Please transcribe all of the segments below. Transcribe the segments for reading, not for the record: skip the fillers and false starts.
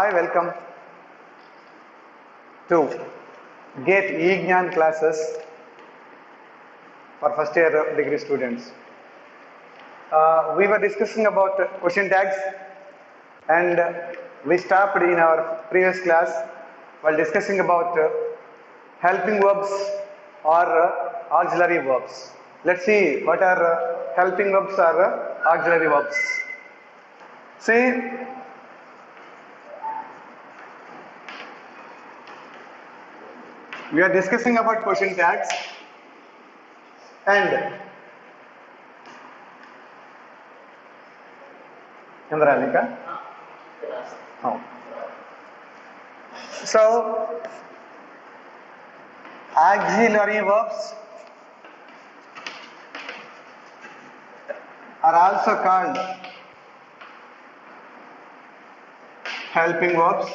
Hi, welcome to GATE eGnan classes for first year degree students. We were discussing about question tags, and we stopped in our previous class while discussing about helping verbs or auxiliary verbs. Let's see what are helping verbs or auxiliary verbs. See, we are discussing about question tags, and so auxiliary verbs are also called helping verbs,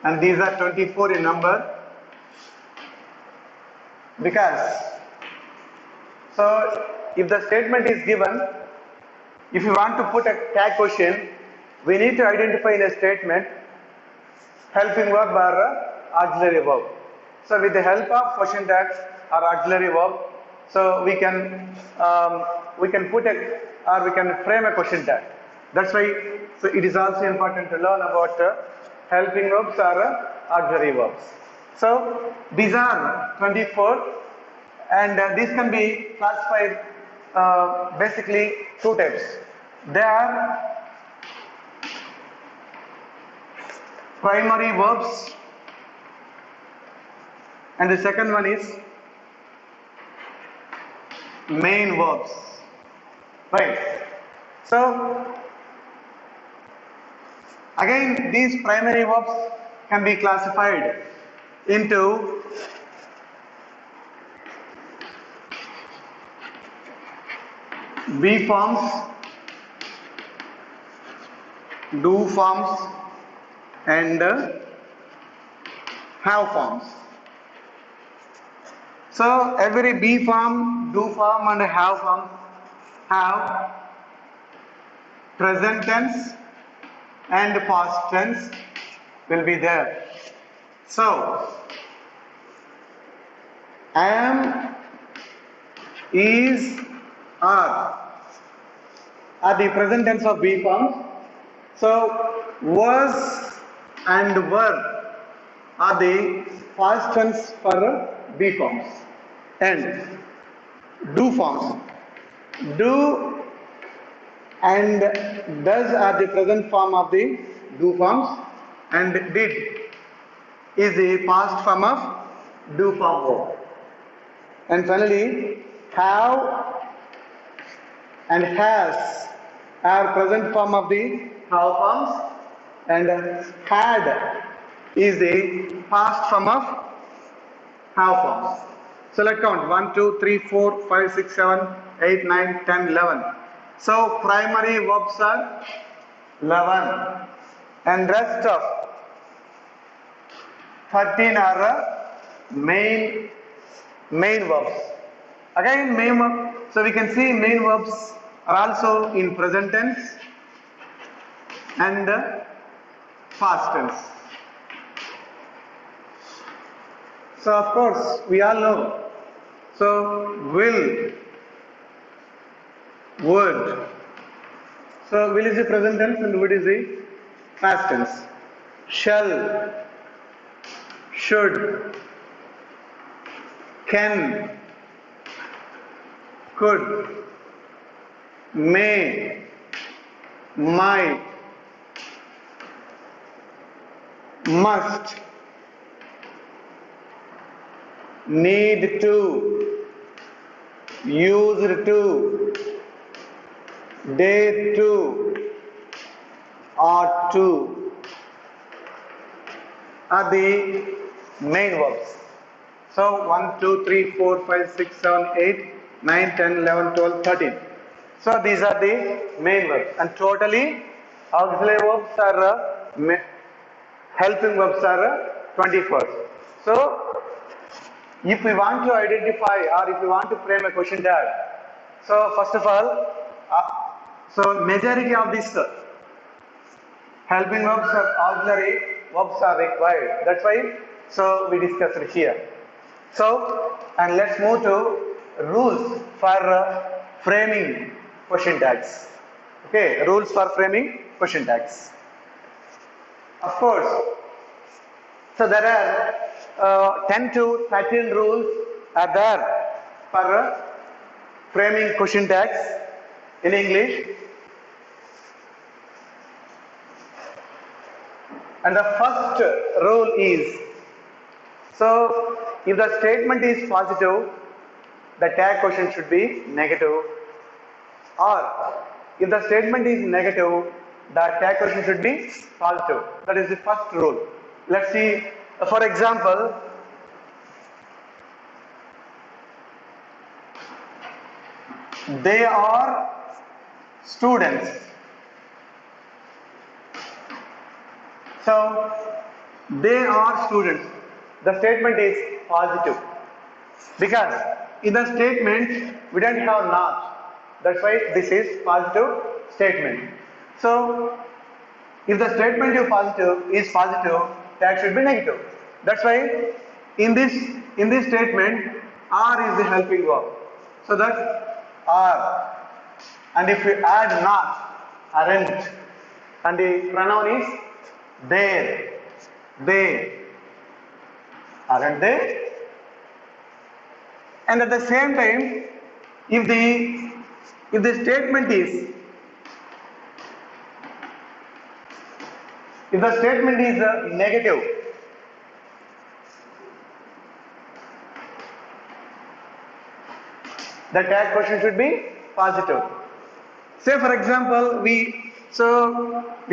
and these are 24 in number, because so if the statement is given, if you want to put a tag question, we need to identify in a statement helping verb or auxiliary verb. So with the help of question tags or auxiliary verb, so we can put a or we can frame a question tag. That's why so it is also important to learn about helping verbs or auxiliary verbs. So these are 24, and these can be classified basically two types. They are primary verbs, and the second one is main verbs, right? So again, these primary verbs can be classified into be forms, do forms, and have forms. So every be form, do form, and have form have present tense and past tense will be there. So am, is, are the present tense of be forms. So was and were are the past tense for be forms, and do forms. Do and does are the present form of the do forms, and did is the past form of do form verb. And finally, have and has are present form of the have forms, and had is the past form of have forms. So let's count 1, 2, 3, 4, 5, 6, 7, 8, 9, 10, 11. So primary verbs are 11, and rest of 13 are main verbs. Again, main verb. So we can see main verbs are also in present tense and past tense. So of course we all know. So will, would. So will is the present tense and would is the past tense. Shall, should, can, could, may, might, must, need to, used to, dare to, ought to are the main verbs. So 1, 2, 3, 4, 5, 6, 7, 8, 9, 10, 11, 12, 13. So these are the main verbs, and totally auxiliary verbs are helping verbs are 24. So if we want to identify or if we want to frame a question tag, so first of all, so majority of these helping verbs are auxiliary, verbs are required. That's why, so we discussed it here. So, and let's move to rules for framing question tags. Okay, rules for framing question tags. Of course, so there are 10 to 13 rules are there for framing question tags in English. And the first rule is, so if the statement is positive, the tag question should be negative, or if the statement is negative, the tag question should be positive. That is the first rule. Let's see, for example, they are students. So, they are students. The statement is positive because in the statement we don't have not. That's why this is positive statement. So, if the statement is positive, tag should be negative. That's why in this statement, are is the helping verb. So that are, and if we add not, aren't, and the pronoun is there, they, aren't they? And at the same time, if the statement is negative, the tag question should be positive. Say for example, we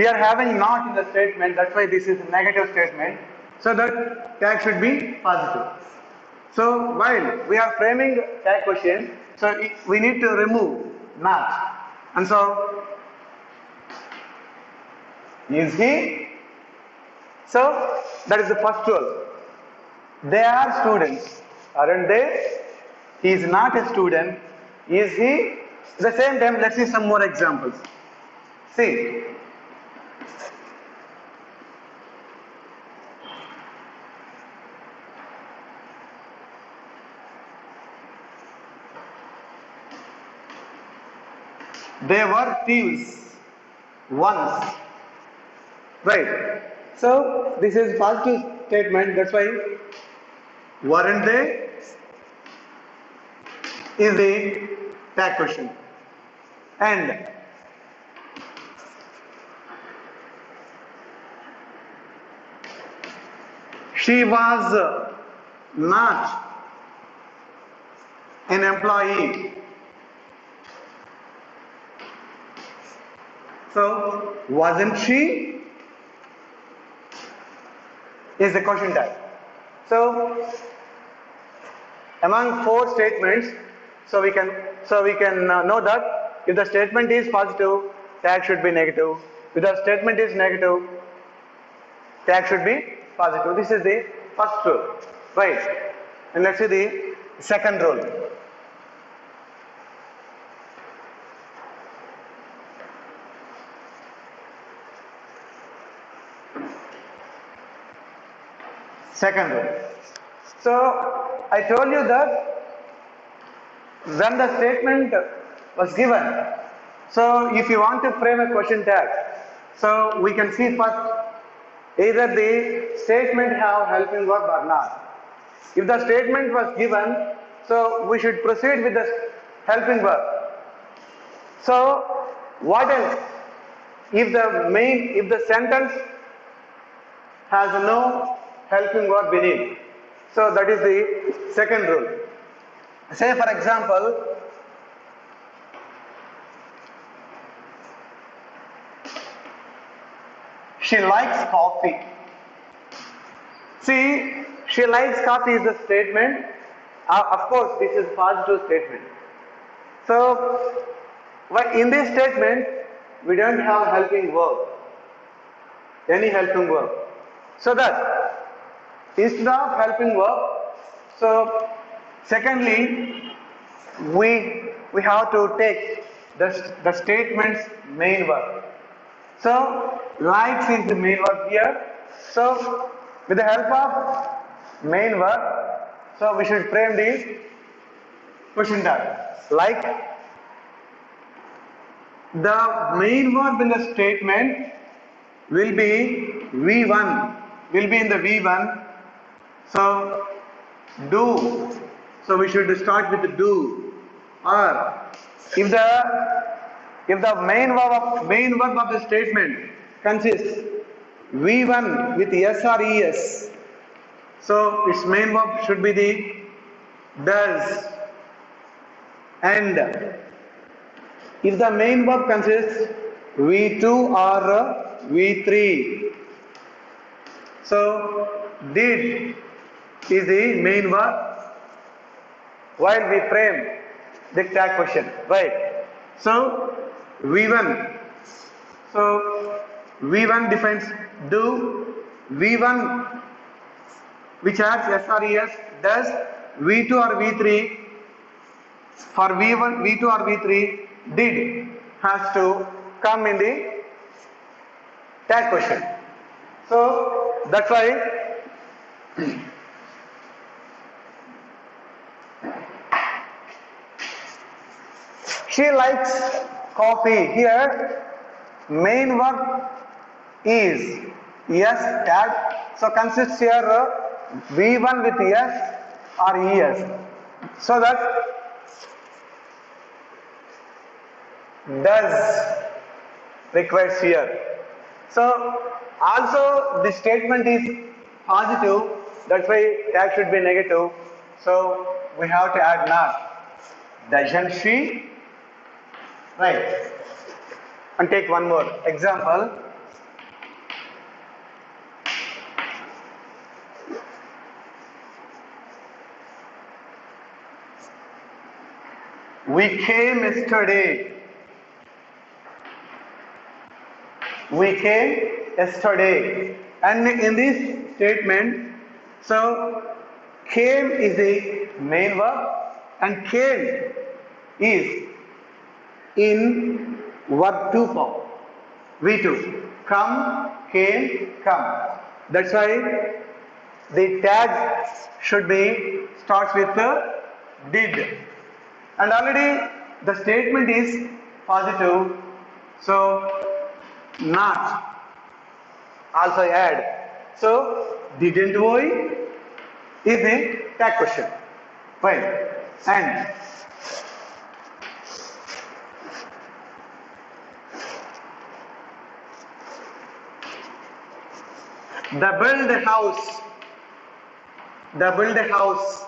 are having not in the statement, that's why this is a negative statement. So that tag should be positive. So while we are framing tag question, so we need to remove not. And so, is he? So that is the first rule. They are students, aren't they? He is not a student. Is he? At the same time, let's see some more examples. See. They were thieves once. Right. So this is positive statement. That's why weren't they is the tag question. And she was not an employee. So wasn't she is the question tag. So among four statements, so we can know that if the statement is positive, tag should be negative. If the statement is negative, tag should be positive. This is the first rule, right? And let's see the second rule. Second rule. So I told you that when the statement was given, so if you want to frame a question tag, so we can see first either the statement have helping verb or not. If the statement was given, so we should proceed with the helping verb. So what else? If the sentence has no helping verb beneath, so that is the second rule. Say for example, she likes coffee. See, she likes coffee is a statement. Of course, this is positive statement. So, in this statement, we don't have helping verb, any helping verb. So that instead of helping verb, so secondly, we have to take the statement's main verb. So likes is the main verb here. So with the help of main verb, so we should frame the question tag. Like the main verb in the statement will be V1, will be in the V1. So do. So we should start with the do. Or if the main verb of the statement consists V1 with S or ES, so its main verb should be the does. And if the main verb consists V2 or V3, so did is the main verb while we frame the tag question, right? So V1, so V1 defines do, V1 which has SRES does, V2 or V3, for V1, V2 or V3 did has to come in the tag question. So that's why she likes coffee. Here main verb is yes tag, so consists here V1 with yes or ES, so that does requires here. So also the statement is positive, that's why tag should be negative, so we have to add not. Doesn't she? Right. And take one more example. We came yesterday. We came yesterday. And in this statement, so came is the main verb and came is in verb 2 form. V2. Come, came, come. That's why the tag should be starts with the did. And already the statement is positive, so not also add. So didn't we is the tag question. Fine. And the build a house. The build a house.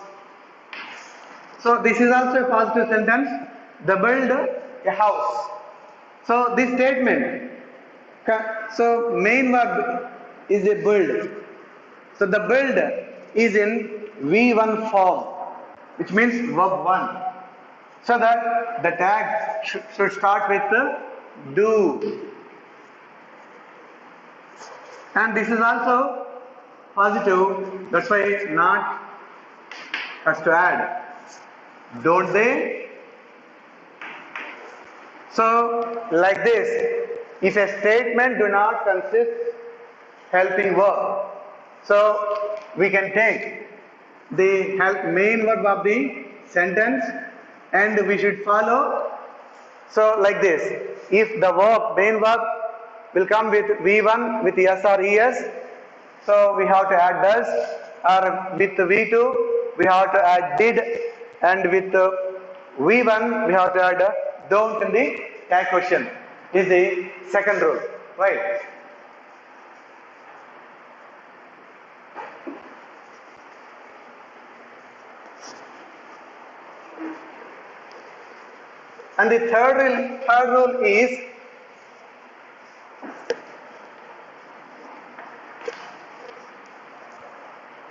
So this is also a positive sentence. The build a house. So this statement, so main verb is a build. So the build is in V1 form, which means verb 1. So that the tag should start with the do. And this is also positive, that's why not has to add. Don't they? So like this, if a statement do not consist helping verb, so we can take the main verb of the sentence and we should follow. So like this, if the verb main verb will come with V1 with S or ES, so we have to add does, or with V2 we have to add did, and with V1 we have to add don't in the tag question is the second rule, right? And the third rule is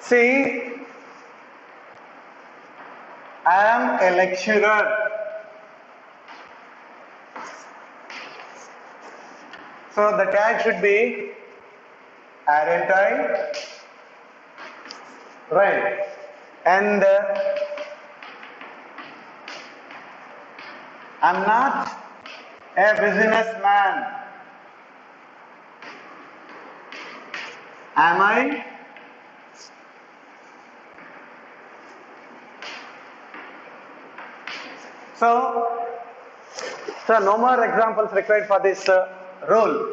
see, I am a lecturer. So the tag should be aren't I? Right. And I'm not a businessman. Am I? So no more examples required for this rule.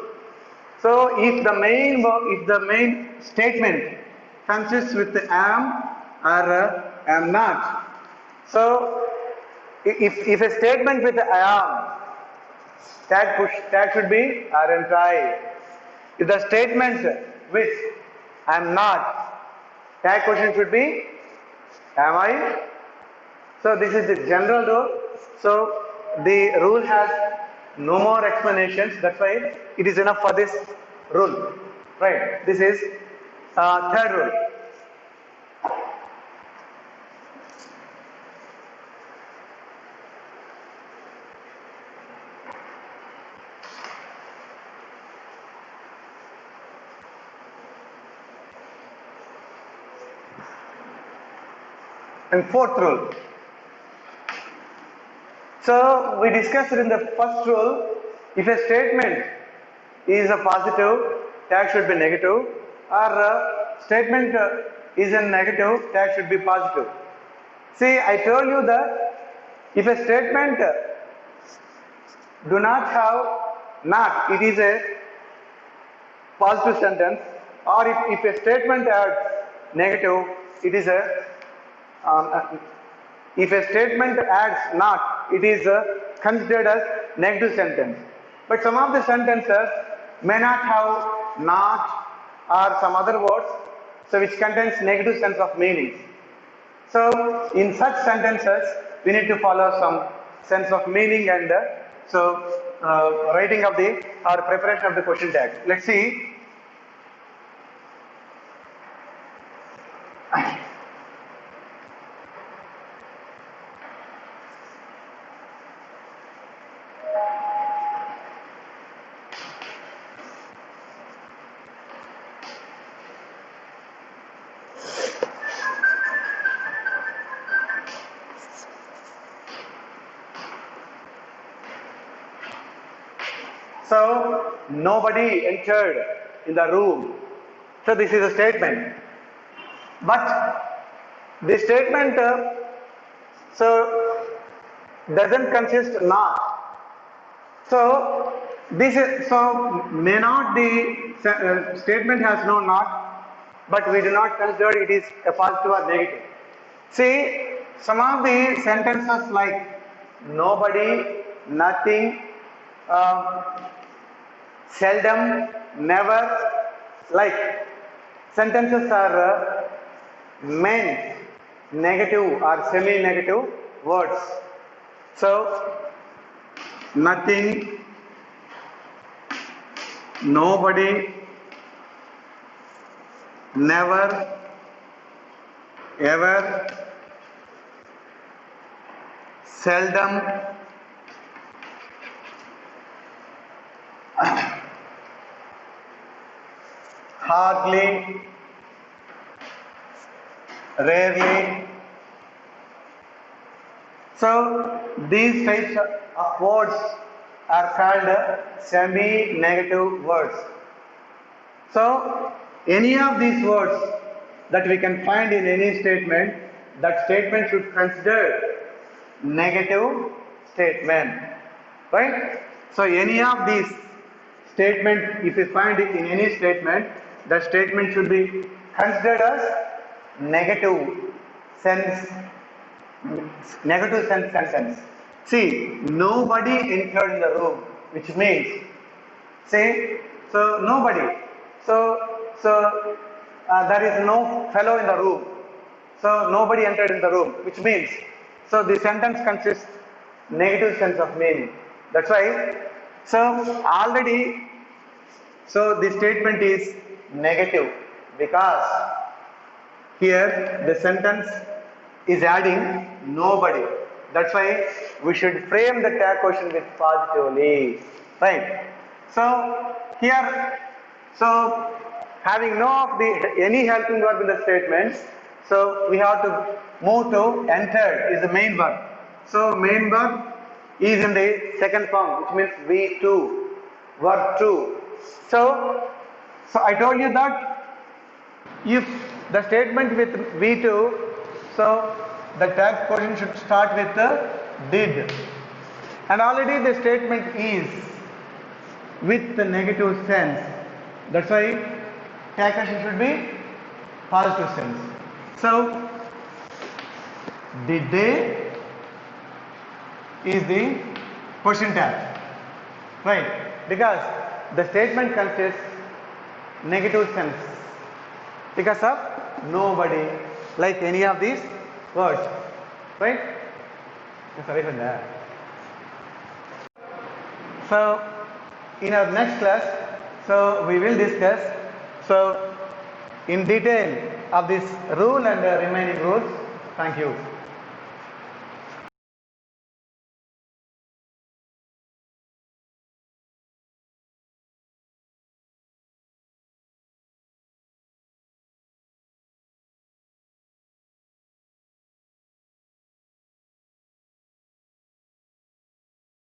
So if the main statement consists with am or am not. So if a statement with I am, tag should be aren't I. If the statement with I am not, tag question should be am I. So this is the general rule. So the rule has no more explanations. That's why it is enough for this rule. Right. This is third rule. And fourth rule. So we discussed in the first rule, if a statement is a positive, tag should be negative, or a statement is a negative, tag should be positive. See, I told you that if a statement do not have not, it is a positive sentence, or if a statement adds negative, it is a if a statement adds not, it is considered as negative sentence. But some of the sentences may not have not or some other words, so which contains negative sense of meaning. So in such sentences, we need to follow some sense of meaning and writing of the or preparation of the question tag. Let's see. So nobody entered in the room. So this is a statement. But the statement doesn't consist not. So this is may not the statement has no not, but we do not consider it is a positive or negative. See, some of the sentences like nobody, nothing, seldom, never, like sentences are meant negative or semi-negative words. So nothing, nobody, never, ever, seldom, hardly, rarely. So these types of words are called semi-negative words. So any of these words that we can find in any statement, that statement should consider negative statement, right? So any of these statement, if you find it in any statement, the statement should be considered as negative sense, sentence. See, nobody entered in the room, which means, say, so nobody, there is no fellow in the room, so nobody entered in the room, which means, so the sentence consists negative sense of meaning. That's why, so already, so the statement is negative because here the sentence is adding nobody. That's why we should frame the tag question with positively, right? So here, so having no of the any helping verb in the statement, so we have to move to entered is the main verb. So main verb is in the second form, which means V2, verb 2. So I told you that If the statement with V2, so the tag position should start with the did. And already the statement is with the negative sense. That's why tag position should be positive sense. So, did they is the question tag, right? Because the statement consists negative sense because of nobody, like any of these words, right? Sorry for that. So, in our next class, so we will discuss so in detail of this rule and remaining rules. Thank you.